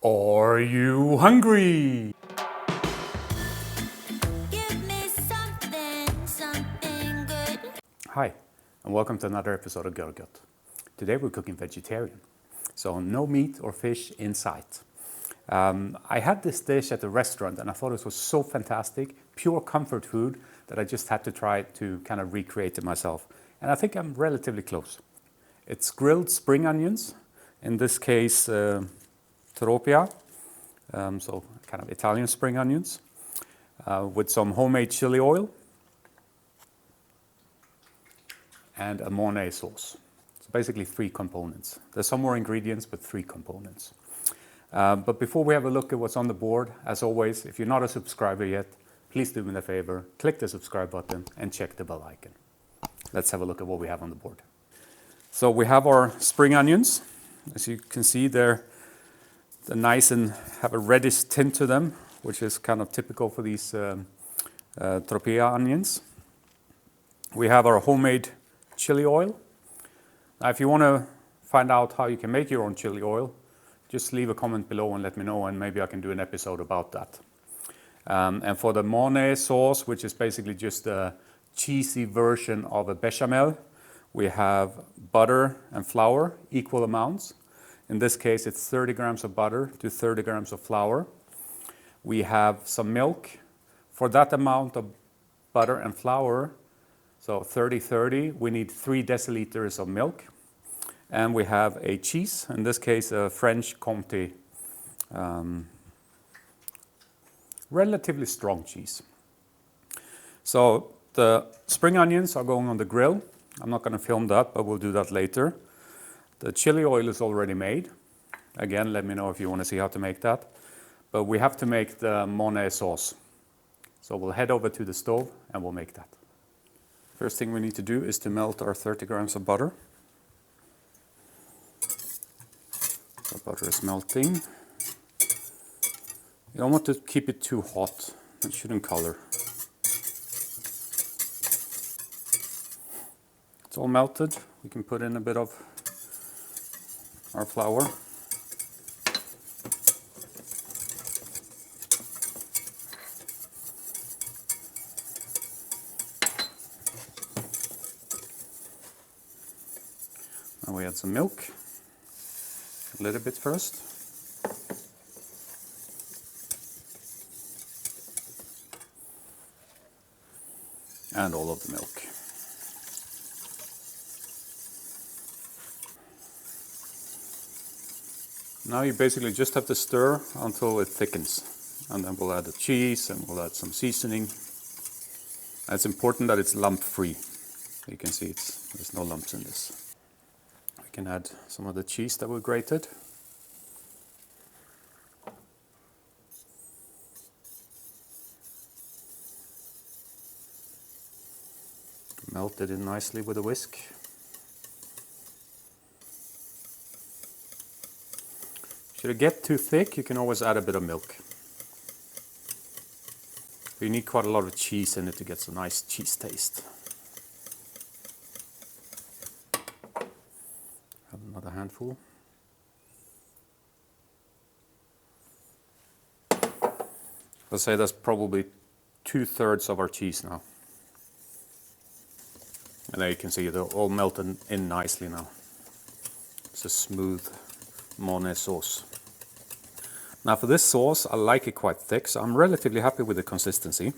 Are you hungry? Give me something good. Hi, and welcome to another episode of Görgött. Today we're cooking vegetarian, so no meat or fish in sight. I had this dish at the restaurant and I thought it was so fantastic, pure comfort food, that I just had to try to kind of recreate it myself. And I think I'm relatively close. It's grilled spring onions, in this case Tropea, so kind of Italian spring onions, with some homemade chili oil and a Mornay sauce. So basically 3 components. There's some more ingredients, but 3 components. But before we have a look at what's on the board, as always, if you're not a subscriber yet, please do me a favor, click the subscribe button and check the bell icon. Let's have a look at what we have on the board. So we have our spring onions. As you can see, they're nice and have a reddish tint to them, which is kind of typical for these Tropea onions. We have our homemade chili oil. Now, if you want to find out how you can make your own chili oil, just leave a comment below and let me know, and maybe I can do an episode about that. And for the Mornay sauce, which is basically just a cheesy version of a bechamel, we have butter and flour, equal amounts. In this case, it's 30 grams of butter to 30 grams of flour. We have some milk. For that amount of butter and flour, so 30-30, we need 3 deciliters of milk. And we have a cheese, in this case a French Comté, relatively strong cheese. So the spring onions are going on the grill. I'm not going to film that, but we'll do that later. The chili oil is already made. Again, let me know if you want to see how to make that. But we have to make the Mornay sauce. So we'll head over to the stove and we'll make that. First thing we need to do is to melt our 30 grams of butter. The butter is melting. You don't want to keep it too hot. It shouldn't color. It's all melted. We can put in a bit of our flour. Now we add some milk, a little bit first. And all of the milk. Now you basically just have to stir until it thickens. And then we'll add the cheese and we'll add some seasoning. And it's important that it's lump-free. You can see there's no lumps in this. We can add some of the cheese that we grated. Melt it in nicely with a whisk. Should it get too thick, you can always add a bit of milk. You need quite a lot of cheese in it to get some nice cheese taste. Have another handful. Let's say that's probably 2/3 of our cheese now. And there you can see they're all melted in nicely now. It's a smooth Mornay sauce. Now for this sauce, I like it quite thick, so I'm relatively happy with the consistency.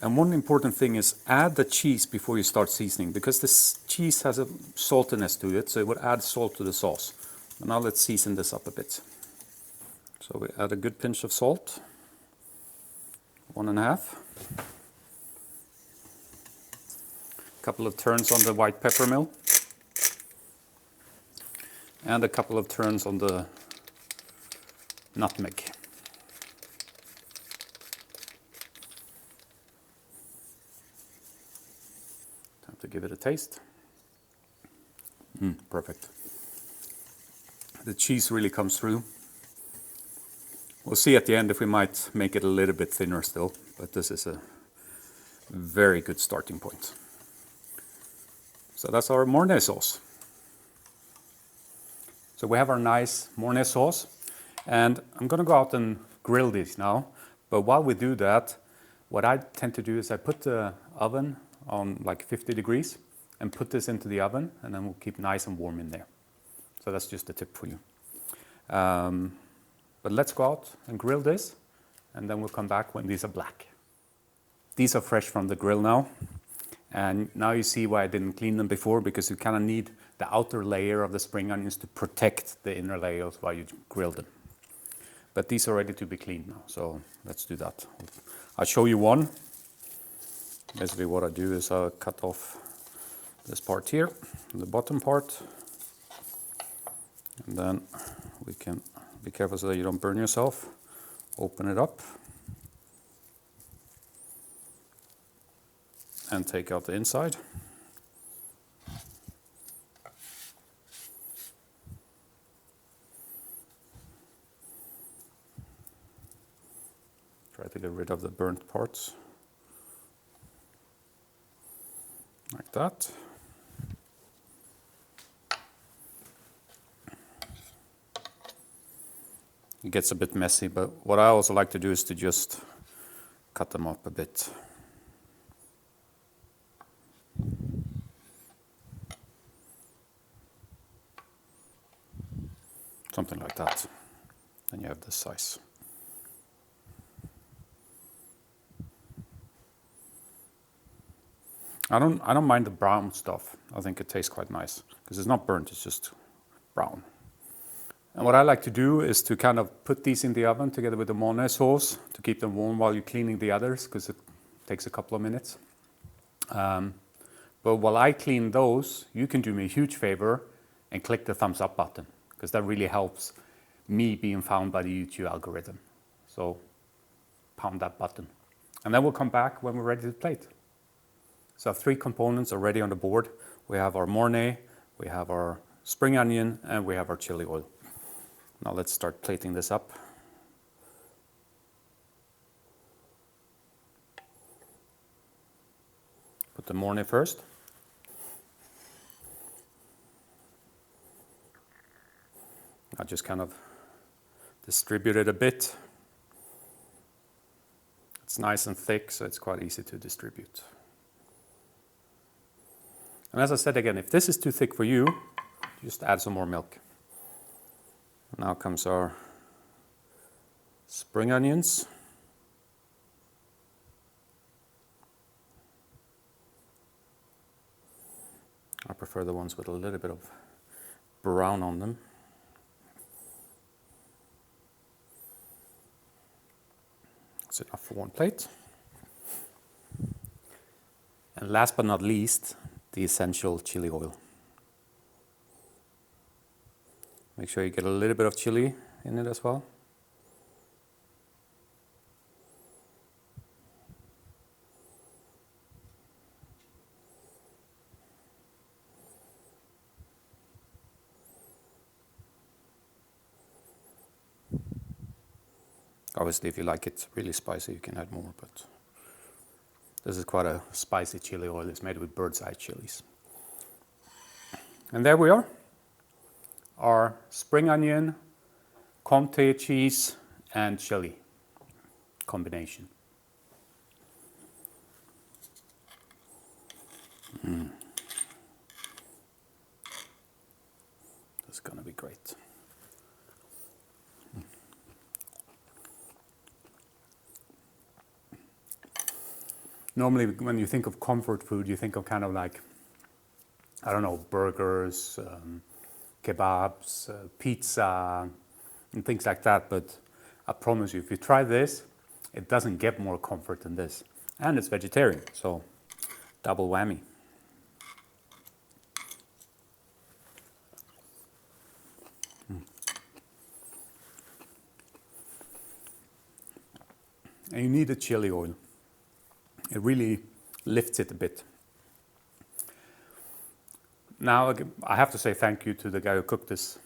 And one important thing is add the cheese before you start seasoning, because this cheese has a saltiness to it, so it would add salt to the sauce. And now let's season this up a bit. So we add a good pinch of salt, 1.5. Couple of turns on the white pepper mill. And a couple of turns on the nutmeg. Time to give it a taste. Perfect. The cheese really comes through. We'll see at the end if we might make it a little bit thinner still, but this is a very good starting point. So that's our Mornay sauce. So we have our nice Mornay sauce. And I'm going to go out and grill these now. But while we do that, what I tend to do is I put the oven on like 50 degrees and put this into the oven, and then we'll keep nice and warm in there. So that's just a tip for you. But let's go out and grill this, and then we'll come back when these are black. These are fresh from the grill now. And now you see why I didn't clean them before, because you kind of need the outer layer of the spring onions to protect the inner layers while you grill them. But these are ready to be cleaned now, so let's do that. I'll show you one. Basically what I do is I cut off this part here, the bottom part, and then we can be careful so that you don't burn yourself. Open it up and take out the inside. Try to get rid of the burnt parts, like that. It gets a bit messy, but what I also like to do is to just cut them up a bit. Something like that. Then you have this size. I don't mind the brown stuff. I think it tastes quite nice because it's not burnt, it's just brown. And what I like to do is to kind of put these in the oven together with the Mornay sauce to keep them warm while you're cleaning the others, because it takes a couple of minutes. But while I clean those, you can do me a huge favor and click the thumbs up button, because that really helps me being found by the YouTube algorithm. So pound that button. And then we'll come back when we're ready to plate. So our 3 components are ready on the board. We have our Mornay, we have our spring onion, and we have our chili oil. Now let's start plating this up. Put the Mornay first. I just kind of distribute it a bit. It's nice and thick, so it's quite easy to distribute. And as I said again, if this is too thick for you, just add some more milk. Now comes our spring onions. I prefer the ones with a little bit of brown on them. That's enough for one plate. And last but not least, the essential chili oil. Make sure you get a little bit of chili in it as well. Obviously, if you like it really spicy, you can add more, but this is quite a spicy chili oil. It's made with bird's eye chilies. And there we are. Our spring onion, Comté cheese, and chili combination. That's gonna be great. Normally, when you think of comfort food, you think of kind of like, I don't know, burgers, kebabs, pizza, and things like that. But I promise you, if you try this, it doesn't get more comfort than this. And it's vegetarian, so double whammy. And you need a chili oil. It really lifts it a bit. Now, I have to say thank you to the guy who cooked this,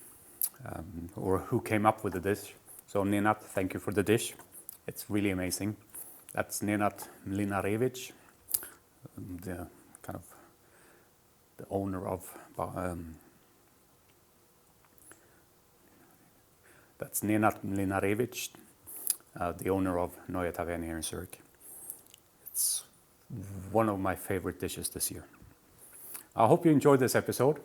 or who came up with the dish. So Nenad, thank you for the dish. It's really amazing. That's Nenad Mlinarevic, the kind of the owner of That's Nenad Mlinarevic, the owner of Neue Taverne here in Zurich. It's one of my favorite dishes this year. I hope you enjoyed this episode.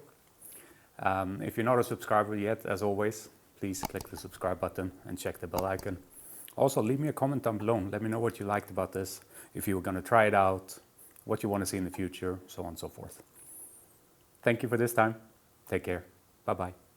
If you're not a subscriber yet, as always, please click the subscribe button and check the bell icon. Also, leave me a comment down below. Let me know what you liked about this, if you were going to try it out, what you want to see in the future, so on and so forth. Thank you for this time. Take care. Bye-bye.